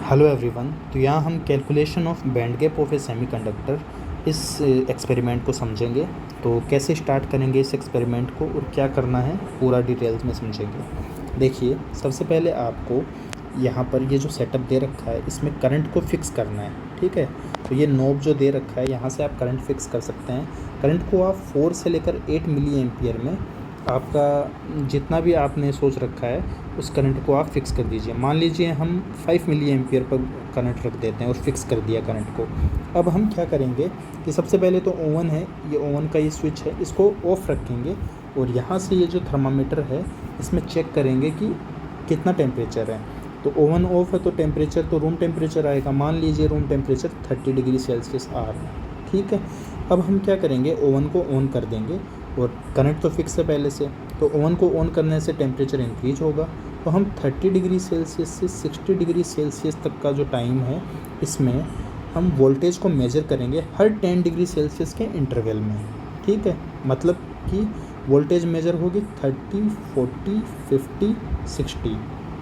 Hello everyone. तो यहाँ हम calculation of band gap of A semiconductor इस एक्सपेरिमेंट को समझेंगे। तो कैसे स्टार्ट करेंगे इस एक्सपेरिमेंट को और क्या करना है पूरा डिटेल्स में समझेंगे। देखिए, सबसे पहले आपको यहाँ पर ये जो सेटअप दे रखा है इसमें करंट को फिक्स करना है। ठीक है, तो ये नॉब जो दे रखा है यहाँ से आप करंट फिक्स कर सकते हैं। करंट को आप 4 से लेकर 8 मिली एम्पियर में आपका जितना भी आपने सोच रखा है उस करंट को आप फिक्स कर दीजिए। मान लीजिए हम 5 मिली एम्पियर पर करंट रख देते हैं और फिक्स कर दिया करंट को। अब हम क्या करेंगे कि सबसे पहले तो ओवन है, ये ओवन का ये स्विच है, इसको ऑफ़ रखेंगे और यहाँ से ये जो थर्मामीटर है इसमें चेक करेंगे कि कितना टेम्परेचर है। तो ओवन ऑफ है तो टेम्परेचर तो रूम टेम्परेचर आएगा। मान लीजिए रूम टेम्परेचर 30 डिग्री सेल्सियस आ रहा है। ठीक है, अब हम क्या करेंगे, ओवन को ऑन कर देंगे और करंट तो फिक्स है पहले से, तो ओवन को ऑन करने से टेम्परेचर इंक्रीज होगा। तो हम 30 डिग्री सेल्सियस से 60 डिग्री सेल्सियस तक का जो टाइम है इसमें हम वोल्टेज को मेज़र करेंगे हर 10 डिग्री सेल्सियस के इंटरवल में। ठीक है, मतलब कि वोल्टेज मेज़र होगी 30, 40, 50, 60।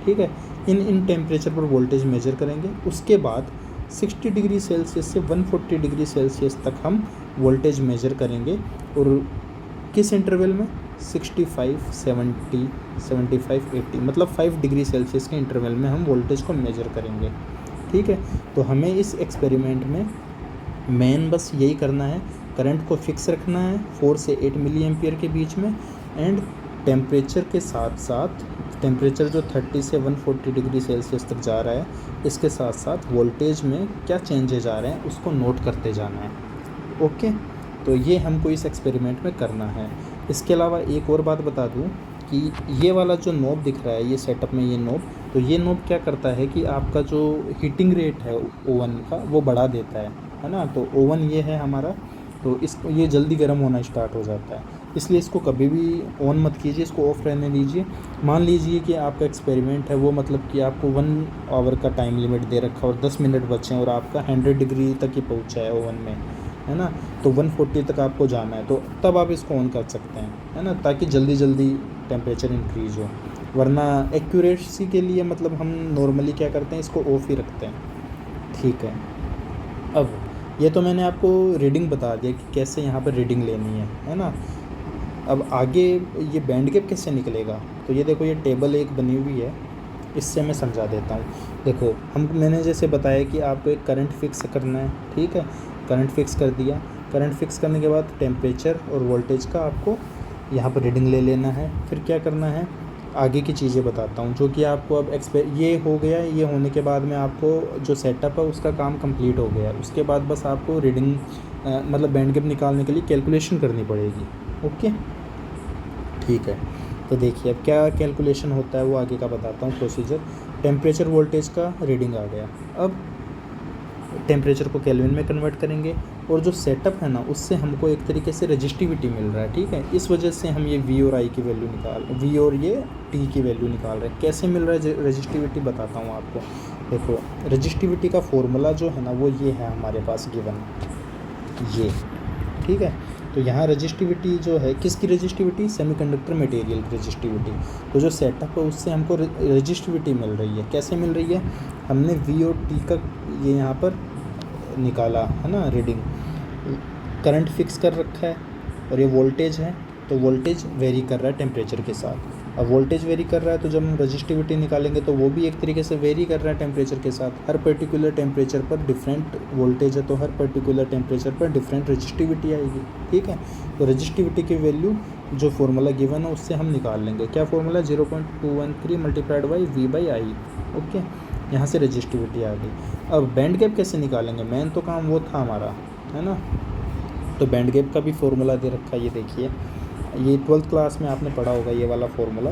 ठीक है, इन टेम्परेचर पर वोल्टेज मेज़र करेंगे। उसके बाद 60 डिग्री सेल्सियस से 140 डिग्री सेल्सियस तक हम वोल्टेज मेज़र करेंगे और किस इंटरवल में 65, 70, 75, 80 मतलब 5 डिग्री सेल्सियस के इंटरवल में हम वोल्टेज को मेज़र करेंगे। ठीक है, तो हमें इस एक्सपेरिमेंट में मेन बस यही करना है, करंट को फिक्स रखना है 4 से 8 मिली एम्पियर के बीच में एंड टेम्परेचर के साथ साथ टेम्परेचर जो 30 से 140 डिग्री सेल्सियस तक जा रहा है इसके साथ साथ वोल्टेज में क्या चेंजेज आ रहे हैं उसको नोट करते जाना है। ओके, तो ये हमको इस एक्सपेरिमेंट में करना है। इसके अलावा एक और बात बता दूं कि ये वाला जो नॉब दिख रहा है ये सेटअप में ये नॉब, तो ये नॉब क्या करता है कि आपका जो हीटिंग रेट है ओवन का वो बढ़ा देता है ना। तो ओवन ये है हमारा, तो इसको ये जल्दी गर्म होना स्टार्ट हो जाता है, इसलिए इसको कभी भी ऑन मत कीजिए, इसको ऑफ रहने दीजिए। मान लीजिए कि आपका एक्सपेरिमेंट है वो मतलब कि आपको 1 आवर का टाइम लिमिट दे रखा और 10 मिनट बचे हैं और आपका 100 डिग्री तक ही पहुँचा है ओवन में, है ना। तो 140 तक आपको जाना है, तो तब आप इसको ऑन कर सकते हैं, है ना, ताकि जल्दी जल्दी टेम्परेचर इंक्रीज़ हो। वरना एक्यूरेसी के लिए मतलब हम नॉर्मली क्या करते हैं, इसको ऑफ ही रखते हैं। ठीक है, अब ये तो मैंने आपको रीडिंग बता दिया कि कैसे यहाँ पर रीडिंग लेनी है ना। अब आगे ये बैंड गैप कैसे निकलेगा, तो ये देखो ये टेबल एक बनी हुई है, इससे मैं समझा देता हूँ। देखो मैंने जैसे बताया कि आपको एक करंट फिक्स करना है। ठीक है, करंट फिक्स कर दिया, करंट फिक्स करने के बाद टेम्परेचर और वोल्टेज का आपको यहाँ पर रीडिंग ले लेना है। फिर क्या करना है, आगे की चीज़ें बताता हूँ जो कि आपको अब ये हो गया। ये होने के बाद में आपको जो सेटअप है उसका काम कंप्लीट हो गया। उसके बाद बस आपको रीडिंग मतलब बैंड गैप निकालने के लिए कैलकुलेशन करनी पड़ेगी। ओके, ठीक है, तो देखिए अब क्या कैलकुलेशन होता है वो आगे का बताता हूँ प्रोसीजर। टेम्परेचर वोल्टेज का रीडिंग आ गया, अब टेम्परेचर को केल्विन में कन्वर्ट करेंगे और जो सेटअप है ना उससे हमको एक तरीके से रजिस्टिविटी मिल रहा है। ठीक है, इस वजह से हम ये वी और आई की वैल्यू वी और ये टी की वैल्यू निकाल रहे हैं। कैसे मिल रहा है रजिस्टिविटी बताता हूँ आपको। देखो रजिस्टिविटी का फॉर्मूला जो है ना वो ये है हमारे पास गिवन ये। ठीक है, तो यहाँ रजिस्टिविटी जो है किसकी रजिस्टिविटी, सेमीकंडक्टर मटेरियल की रजिस्टिविटी। तो जो सेटअप है उससे हमको रजिस्टिविटी मिल रही है। कैसे मिल रही है, हमने वी और टी का ये यहाँ पर निकाला है ना रीडिंग। करंट फिक्स कर रखा है और ये वोल्टेज है, तो वोल्टेज वेरी कर रहा है टेम्परेचर के साथ। अब वोल्टेज वेरी कर रहा है तो जब हम रजिस्टिविटी निकालेंगे तो वो भी एक तरीके से वेरी कर रहा है टेम्परेचर के साथ। हर पर्टिकुलर टेम्परेचर पर डिफरेंट वोल्टेज है तो हर पर्टिकुलर टेम्परेचर पर डिफरेंट रजिस्टिविटी आएगी। ठीक है, तो रजिस्टिविटी की वैल्यू जो फॉर्मूला गिवन है उससे हम निकाल लेंगे। क्या formula, 0.213 multiplied by V by I. Okay, यहाँ से रजिस्टिविटी आ गई। अब बैंड गैप कैसे निकालेंगे, मेन तो काम वो था हमारा, है ना। तो बैंड गैप का भी फॉर्मूला दे रखा है, ये देखिए, ये 12th क्लास में आपने पढ़ा होगा ये वाला फॉर्मूला,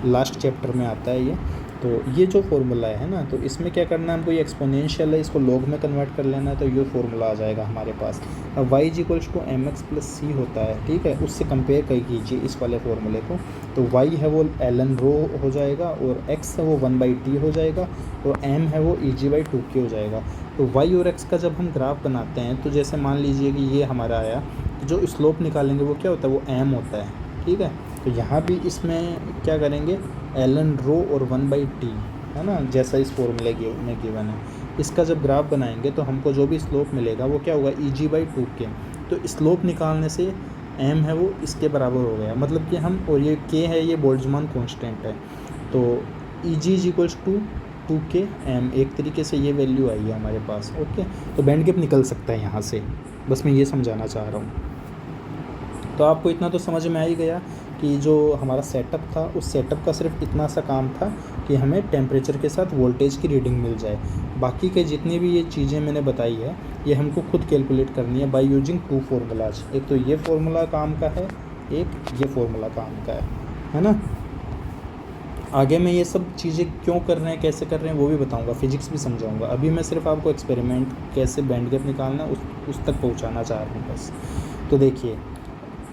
लास्ट चैप्टर में आता है ये। तो ये जो फॉर्मूला है ना, तो इसमें क्या करना है हमको, ये एक्सपोनेंशियल है, इसको लॉग में कन्वर्ट कर लेना है, तो ये फॉर्मूला आ जाएगा हमारे पास। अब y = mx + c होता है। ठीक है, उससे कंपेयर कर कीजिए इस वाले फॉर्मूले को। तो y है वो ln रो हो जाएगा और x है वो 1/t हो जाएगा और m है वो Eg/2k हो जाएगा। तो y और x का जब हम ग्राफ बनाते हैं तो जैसे मान लीजिए कि ये हमारा आया, जो स्लोप निकालेंगे वो क्या होता है, वो m होता है। ठीक है, तो यहाँ भी इसमें क्या करेंगे, ln रो और 1/t है ना, जैसा इस फॉर्मूले में गिवन है। इसका जब ग्राफ बनाएंगे तो हमको जो भी स्लोप मिलेगा वो क्या होगा, Eg/2k। तो स्लोप निकालने से m है वो इसके बराबर हो गया, मतलब कि हम, और ये k है ये बोल्ट्जमान कांस्टेंट है, तो Eg=2k/m, एक तरीके से ये वैल्यू आई है हमारे पास। ओके, तो बैंड गैप निकल सकता है यहाँ से, बस मैं ये समझाना चाह रहा हूँ। तो आपको इतना तो समझ में आ ही गया कि जो हमारा सेटअप था उस सेटअप का सिर्फ इतना सा काम था कि हमें टेम्परेचर के साथ वोल्टेज की रीडिंग मिल जाए। बाकी के जितनी भी ये चीज़ें मैंने बताई है ये हमको खुद कैलकुलेट करनी है बाय यूजिंग 2 फार्मूलाज। एक तो ये फार्मूला काम का है, एक ये फार्मूला काम का है ना। आगे मैं ये सब चीज़ें क्यों कर रहे हैं, कैसे कर रहे हैं वो भी बताऊंगा, फिजिक्स भी समझाऊंगा। अभी मैं सिर्फ आपको एक्सपेरिमेंट कैसे बैंड गैप निकालना है उस तक पहुंचाना चाह रहा हूँ बस। तो देखिए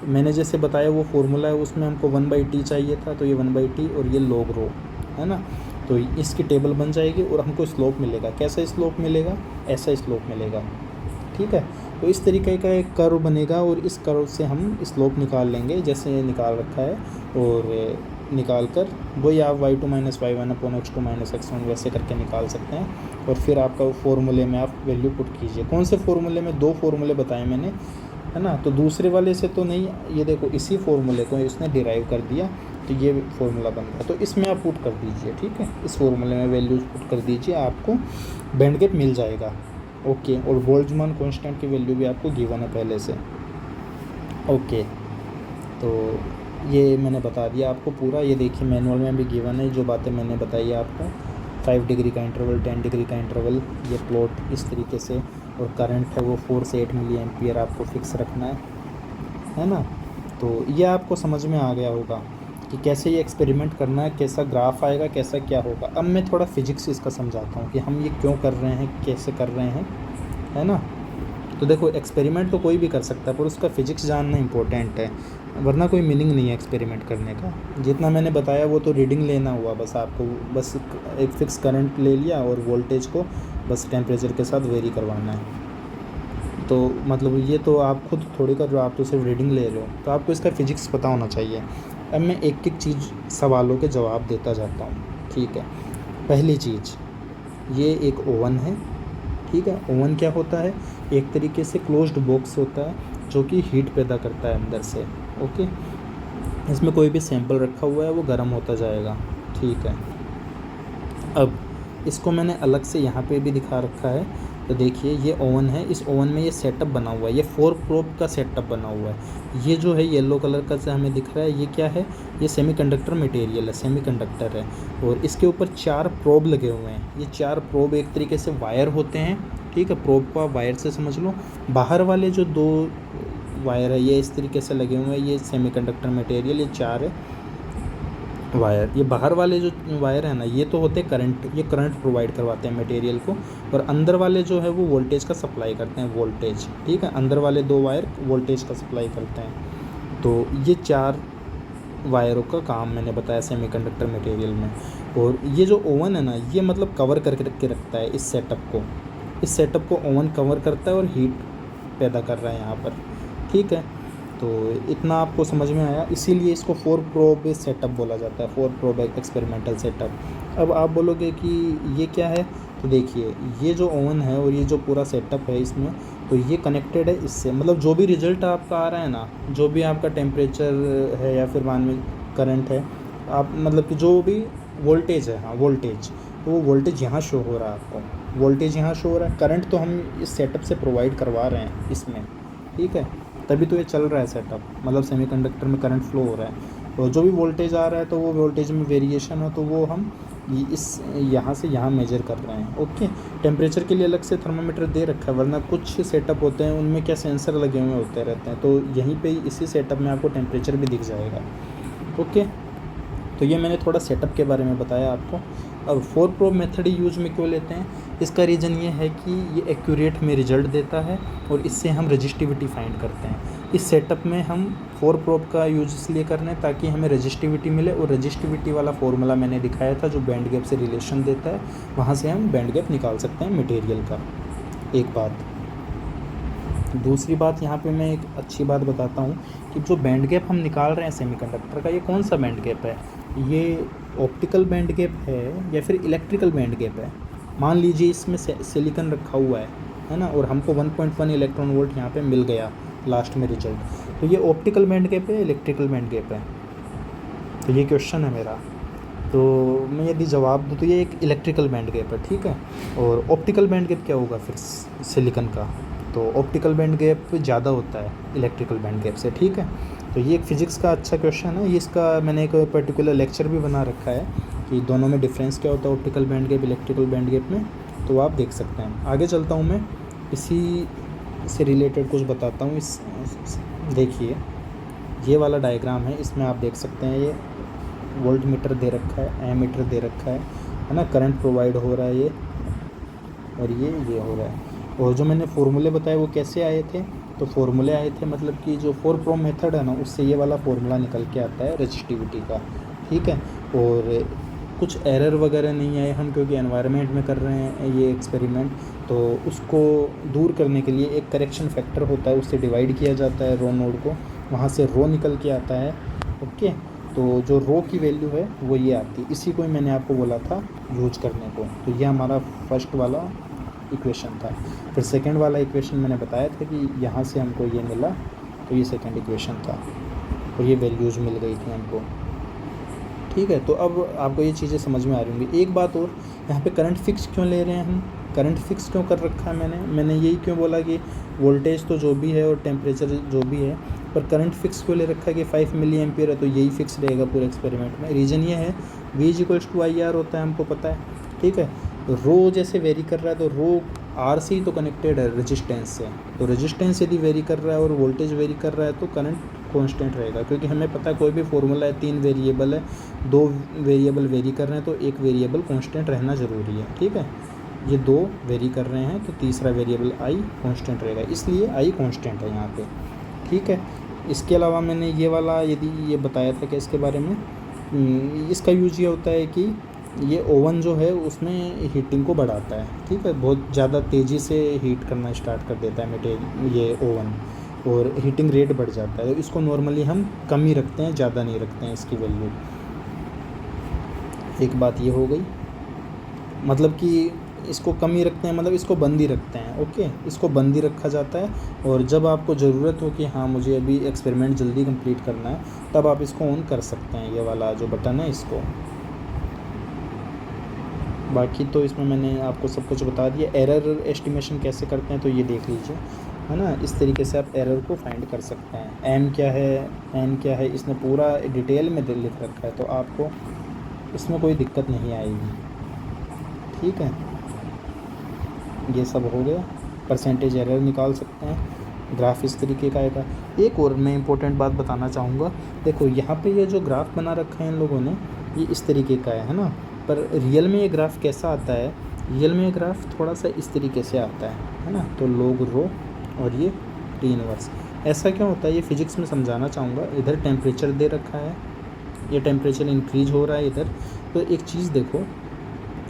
मैंने जैसे बताया वो फार्मूला है, उसमें हमको 1/t चाहिए था, तो ये 1/t और ये log रो है ना। तो इसकी टेबल बन जाएगी और हमको स्लोप मिलेगा। कैसा स्लोप मिलेगा, ऐसा स्लोप मिलेगा, ठीक है। तो इस तरीके का एक कर्व बनेगा और इस कर्व से हम स्लोप निकाल लेंगे जैसे ये निकाल रखा है, और निकाल कर वही आप y2 - y1 x2 - x1 वैसे करके निकाल सकते हैं। और फिर आपका फॉर्मूले में आप वैल्यू पुट कीजिए। कौन से फॉर्मूले में, 2 फॉर्मूले बताए मैंने, है ना। तो दूसरे वाले से तो नहीं, ये देखो इसी फॉर्मूले को इसने डिराइव कर दिया, तो ये फॉर्मूला बन गया। तो इसमें आप पुट कर दीजिए, ठीक है, इस फॉर्मूले में वैल्यूज पुट कर दीजिए, आपको बैंड गैप मिल जाएगा। ओके, और बोल्ट्जमान कांस्टेंट की वैल्यू भी आपको गिवन है पहले से। ओके, तो ये मैंने बता दिया आपको पूरा। ये देखिए मैनुअल में भी गिवन है जो बातें मैंने बताई आपको। 5 डिग्री का इंटरवल, 10 डिग्री का इंटरवल, ये प्लॉट इस तरीके से, और करंट है वो 4 से 8 मिली एम्पियर आपको फिक्स रखना है ना। तो ये आपको समझ में आ गया होगा कि कैसे ये एक्सपेरिमेंट करना है, कैसा ग्राफ आएगा, कैसा क्या होगा। अब मैं थोड़ा फिजिक्स इसका समझाता हूँ कि हम ये क्यों कर रहे हैं, कैसे कर रहे हैं, है ना। तो देखो एक्सपेरिमेंट तो कोई भी कर सकता है पर उसका फिजिक्स जानना इंपॉर्टेंट है, वरना कोई मीनिंग नहीं है एक्सपेरिमेंट करने का। जितना मैंने बताया वो तो रीडिंग लेना हुआ बस आपको, बस एक फिक्स करंट ले लिया और वोल्टेज को बस टेम्परेचर के साथ वेरी करवाना है। तो मतलब ये तो आप खुद थोड़ी कर रहे हो, आप तो सिर्फ रीडिंग ले रहे हो, तो आपको इसका फिजिक्स पता होना चाहिए। अब मैं एक एक चीज़ सवालों के जवाब देता जाता हूँ, ठीक है। पहली चीज़, ये एक ओवन है, ठीक है। ओवन क्या होता है, एक तरीके से क्लोज्ड बॉक्स होता है जो कि हीट पैदा करता है अंदर से। ओके, इसमें कोई भी सैंपल रखा हुआ है वो गर्म होता जाएगा, ठीक है। अब इसको मैंने अलग से यहाँ पे भी दिखा रखा है। तो देखिए ये ओवन है, इस ओवन में ये सेटअप बना हुआ है, ये 4 प्रोब का सेटअप बना हुआ है। ये जो है येलो कलर का से हमें दिख रहा है, ये क्या है, ये सेमीकंडक्टर मटेरियल है, सेमीकंडक्टर है। और इसके ऊपर 4 प्रोब लगे हुए हैं। ये 4 प्रोब एक तरीके से वायर होते हैं, ठीक है। प्रोब को आप वायर से समझ लो। बाहर वाले जो 2 वायर है ये इस तरीके से लगे हुए हैं, ये सेमीकंडक्टर मटेरियल, ये 4 है वायर। ये बाहर वाले जो वायर है ना, ये तो होते हैं करंट, ये करंट प्रोवाइड करवाते हैं मटेरियल को। और अंदर वाले जो है वो वोल्टेज का सप्लाई करते हैं, वोल्टेज, ठीक है। अंदर वाले 2 वायर वोल्टेज का सप्लाई करते हैं। तो ये 4 वायरों का काम मैंने बताया सेमीकंडक्टर मटेरियल में। और ये जो ओवन है ना, ये मतलब कवर करके रखता है इस सेटअप को, इस सेटअप को ओवन कवर करता है और हीट पैदा कर रहा है यहाँ पर, ठीक है। तो इतना आपको समझ में आया, इसीलिए इसको 4 प्रोब सेटअप बोला जाता है, 4 प्रोब एक्सपेरिमेंटल सेटअप। अब आप बोलोगे कि ये क्या है, तो देखिए ये जो ओवन है और ये जो पूरा सेटअप है इसमें, तो ये कनेक्टेड है इससे, मतलब जो भी रिजल्ट आपका आ रहा है ना, जो भी आपका टेम्परेचर है या फिर मान में करंट है, आप मतलब कि जो भी वोल्टेज है, हाँ वोल्टेज, तो वो वोल्टेज यहाँ शो हो रहा है आपको, वोल्टेज यहाँ शो हो रहा है। करंट तो हम इस सेटअप से प्रोवाइड करवा रहे हैं इसमें, ठीक है, तभी तो ये चल रहा है सेटअप, मतलब सेमीकंडक्टर में करंट फ्लो हो रहा है। तो जो भी वोल्टेज आ रहा है तो वो वोल्टेज में वेरिएशन हो तो वो हम इस यहाँ से यहाँ मेजर कर रहे हैं। ओके, टेम्परेचर के लिए अलग से थर्मामीटर दे रखा है, वरना कुछ सेटअप होते हैं उनमें क्या सेंसर लगे हुए होते रहते हैं, तो यहीं पे इसी सेटअप में आपको टेम्परेचर भी दिख जाएगा। ओके, तो ये मैंने थोड़ा सेटअप के बारे में बताया आपको। अब 4 प्रोब मेथड यूज में क्यों लेते हैं, इसका रीज़न ये है कि ये एक्यूरेट में रिजल्ट देता है और इससे हम रजिस्टिविटी फाइंड करते हैं। इस सेटअप में हम 4 प्रोब का यूज इसलिए कर रहे हैं ताकि हमें रजिस्टिविटी मिले, और रजिस्टिविटी वाला फॉर्मूला मैंने दिखाया था जो बैंड गैप से रिलेशन देता है, वहाँ से हम बैंड गैप निकाल सकते हैं मटेरियल का। एक बात, दूसरी बात यहाँ पे मैं एक अच्छी बात बताता हूँ कि जो बैंड गैप हम निकाल रहे हैं सेमीकंडक्टर का, ये कौन सा बैंड गैप है, ये ऑप्टिकल बैंड गैप है या फिर इलेक्ट्रिकल बैंड गैप है। मान लीजिए इसमें सिलिकॉन रखा हुआ है ना, और हमको 1.1 इलेक्ट्रॉन वोल्ट यहाँ पे मिल गया लास्ट में रिजल्ट, तो ये ऑप्टिकल बैंड गैप है, इलेक्ट्रिकल बैंड गैप है? तो ये क्वेश्चन है मेरा। तो मैं यदि जवाब दूँ तो ये एक इलेक्ट्रिकल बैंड गैप है, ठीक है। और ऑप्टिकल बैंड गैप क्या होगा फिर सिलिकॉन का? तो ऑप्टिकल बैंड गैप ज़्यादा होता है इलेक्ट्रिकल बैंड गैप से, ठीक है। तो ये एक फ़िज़िक्स का अच्छा क्वेश्चन है, ये इसका मैंने एक पर्टिकुलर लेक्चर भी बना रखा है कि दोनों में डिफरेंस क्या होता है optical band gap electrical band gap में, तो आप देख सकते हैं। आगे चलता हूँ मैं, इसी से रिलेटेड कुछ बताता हूँ। देखिए ये वाला डायग्राम है, इसमें आप देख सकते हैं ये वोल्ट मीटर दे रखा है, एमीटर दे रखा है ना, करंट प्रोवाइड हो रहा है ये, और ये हो रहा है। और जो मैंने फार्मूले बताए वो कैसे आए थे? तो फार्मूले आए थे मतलब कि जो 4 प्रो मेथड है ना, उससे ये वाला फार्मूला निकल के आता है रेजिस्टिविटी का, ठीक है। और कुछ एरर वगैरह नहीं आए हम, क्योंकि एनवायरनमेंट में कर रहे हैं ये एक्सपेरिमेंट, तो उसको दूर करने के लिए एक करेक्शन फैक्टर होता है, उससे डिवाइड किया जाता है रो नोड को, वहाँ से रो निकल के आता है, ओके। तो जो रो की वैल्यू है वो ये आती है, इसी को ही मैंने आपको बोला था यूज करने को। तो ये हमारा फर्स्ट वाला इक्वेशन था। फिर सेकंड वाला इक्वेशन मैंने बताया था कि यहाँ से हमको ये मिला, तो ये सेकंड इक्वेशन था, और ये वैल्यूज़ मिल गई थी हमको, ठीक है। तो अब आपको ये चीज़ें समझ में आ रही होंगी। एक बात और, यहाँ पे करंट फिक्स क्यों ले रहे हैं हम? करंट फिक्स क्यों कर रखा है मैंने यही क्यों बोला कि वोल्टेज तो जो भी है और टेम्परेचर जो भी है, पर करंट फिक्स क्यों ले रखा है कि 5 मिली एम्पियर है, तो यही फिक्स रहेगा पूरे एक्सपेरिमेंट में। रीज़न ये है, V = IR होता है, हमको पता है, ठीक है। रो जैसे वेरी कर रहा है, तो रो आर से ही तो कनेक्टेड है रेजिस्टेंस से, तो रेजिस्टेंस यदि वेरी कर रहा है और वोल्टेज वेरी कर रहा है तो करंट कांस्टेंट रहेगा, क्योंकि हमें पता है कोई भी फॉर्मूला है, 3 वेरिएबल है, 2 वेरिएबल वेरी कर रहे हैं, तो एक वेरिएबल कांस्टेंट रहना ज़रूरी है, ठीक है। ये 2 वेरी कर रहे हैं तो तीसरा वेरिएबल आई कांस्टेंट रहेगा, इसलिए आई कांस्टेंट है यहाँ पे, ठीक है। इसके अलावा मैंने ये वाला यदि ये बताया था कि इसके बारे में, इसका यूज ये होता है कि ये ओवन जो है उसमें हीटिंग को बढ़ाता है, ठीक है, बहुत ज़्यादा तेज़ी से हीट करना स्टार्ट कर देता है मटेरियल ये ओवन, और हीटिंग रेट बढ़ जाता है। तो इसको नॉर्मली हम कम ही रखते हैं, ज़्यादा नहीं रखते हैं इसकी वैल्यू। एक बात ये हो गई, मतलब कि इसको कम ही रखते हैं, मतलब इसको बंद ही रखते हैं, ओके, इसको बंद ही रखा जाता है। और जब आपको ज़रूरत हो कि हाँ मुझे अभी एक्सपेरिमेंट जल्दी कंप्लीट करना है, तब आप इसको ऑन कर सकते हैं, ये वाला जो बटन है इसको। बाकी तो इसमें मैंने आपको सब कुछ बता दिया। एरर एस्टिमेशन कैसे करते हैं तो ये देख लीजिए, है ना, इस तरीके से आप एरर को फाइंड कर सकते हैं। एम क्या है, एन क्या है, इसने पूरा डिटेल में लिख रखा है, तो आपको इसमें कोई दिक्कत नहीं आएगी, ठीक है। ये सब हो गया, परसेंटेज एरर निकाल सकते हैं, ग्राफ इस तरीके का आएगा। एक और मैं इम्पोर्टेंट बात बताना चाहूँगा, देखो यहाँ पे ये जो ग्राफ बना रखा है इन लोगों ने, ये इस तरीके का है ना, पर रियल में ये ग्राफ कैसा आता है? रियल में ये ग्राफ थोड़ा सा इस तरीके से आता है ना, तो log रो और ये T इनवर्स। ऐसा क्यों होता है ये फिजिक्स में समझाना चाहूँगा। इधर टेम्परेचर दे रखा है, ये टेम्परेचर इंक्रीज हो रहा है इधर, तो एक चीज़ देखो,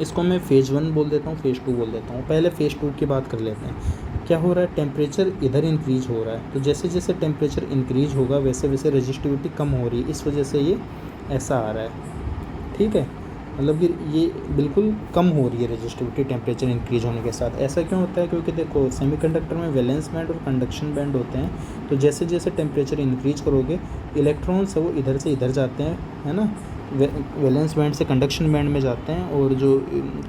इसको मैं फेज़ 1 बोल देता हूँ, फेज़ 2 बोल देता हूँ। पहले फेज़ 2 की बात कर लेते हैं। क्या हो रहा है, टेम्परेचर इधर इंक्रीज हो रहा है, तो जैसे जैसे टेम्परेचर इंक्रीज होगा वैसे वैसे रेजिस्टिविटी कम हो रही है, इस वजह से ये ऐसा आ रहा है, ठीक है। मतलब कि ये बिल्कुल कम हो रही है रेजिस्टिविटी टेम्परेचर इंक्रीज होने के साथ। ऐसा क्यों होता है? क्योंकि देखो सेमीकंडक्टर में वैलेंस बैंड और कंडक्शन बैंड होते हैं, तो जैसे जैसे टेम्परेचर इंक्रीज करोगे इलेक्ट्रॉन्स है वो इधर से इधर जाते हैं, है ना, वैलेंस बैंड से कंडक्शन बैंड में जाते हैं, और जो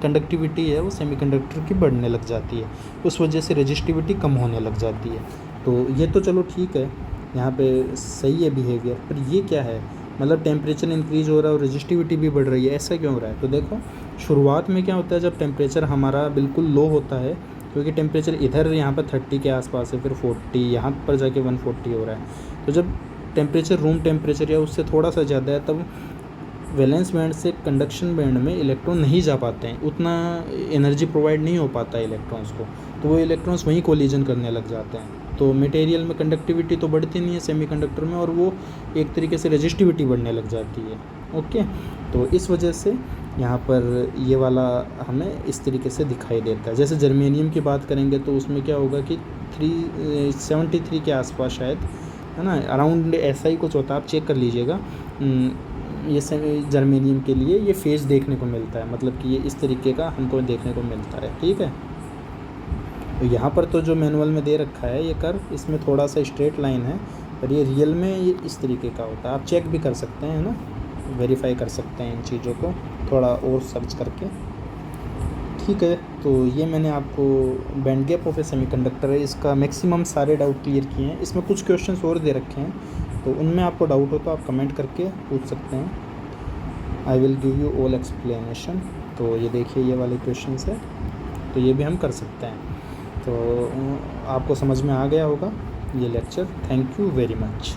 कंडक्टिविटी है वो सेमीकंडक्टर की बढ़ने लग जाती है, उस वजह से रेजिस्टिविटी कम होने लग जाती है। तो ये तो चलो ठीक है, यहाँ पे सही है बिहेवियर, पर ये क्या है, मतलब टेम्परेचर इंक्रीज हो रहा है और रेजिस्टिविटी भी बढ़ रही है, ऐसा क्यों हो रहा है? तो देखो शुरुआत में क्या होता है, जब टेम्परेचर हमारा बिल्कुल लो होता है, क्योंकि टेम्परेचर इधर यहाँ पर 30 के आसपास है, फिर 40, यहाँ पर जाके 140 हो रहा है, तो जब टेम्परेचर रूम टेम्परेचर या उससे थोड़ा सा ज़्यादा है, तब वैलेंस बैंड से कंडक्शन बैंड में इलेक्ट्रॉन नहीं जा पाते हैं, उतना एनर्जी प्रोवाइड नहीं हो पाता है इलेक्ट्रॉन्स को, तो वो इलेक्ट्रॉन्स वहीं कोलिजन करने लग जाते हैं। तो मटेरियल में कंडक्टिविटी तो बढ़ती नहीं है सेमीकंडक्टर में, और वो एक तरीके से रेजिस्टिविटी बढ़ने लग जाती है, ओके। तो इस वजह से यहाँ पर ये वाला हमें इस तरीके से दिखाई देता है। जैसे जर्मेनियम की बात करेंगे तो उसमें क्या होगा कि 373 के आसपास शायद, है ना, अराउंड ऐसा ही कुछ होता है, आप चेक कर लीजिएगा, ये जर्मेनियम के लिए ये फेस देखने को मिलता है, मतलब कि ये इस तरीके का हमको देखने को मिलता है। ठीक है, तो यहाँ पर तो जो मैनुअल में दे रखा है ये कर्व, इसमें थोड़ा सा स्ट्रेट लाइन है, पर ये रियल में ये इस तरीके का होता है। आप चेक भी कर सकते हैं ना, वेरीफाई कर सकते हैं इन चीज़ों को थोड़ा और सर्च करके। ठीक है, तो ये मैंने आपको band gap of A semiconductor है, इसका मैक्सिमम सारे डाउट क्लियर किए हैं। इसमें कुछ क्वेश्चंस और दे रखे हैं, तो उनमें आपको डाउट हो तो आप कमेंट करके पूछ सकते हैं। I will give you all explanation. तो ये देखिए ये वाले क्वेश्चंस है, तो ये भी हम कर सकते हैं। तो आपको समझ में आ गया होगा ये lecture. Thank you very much.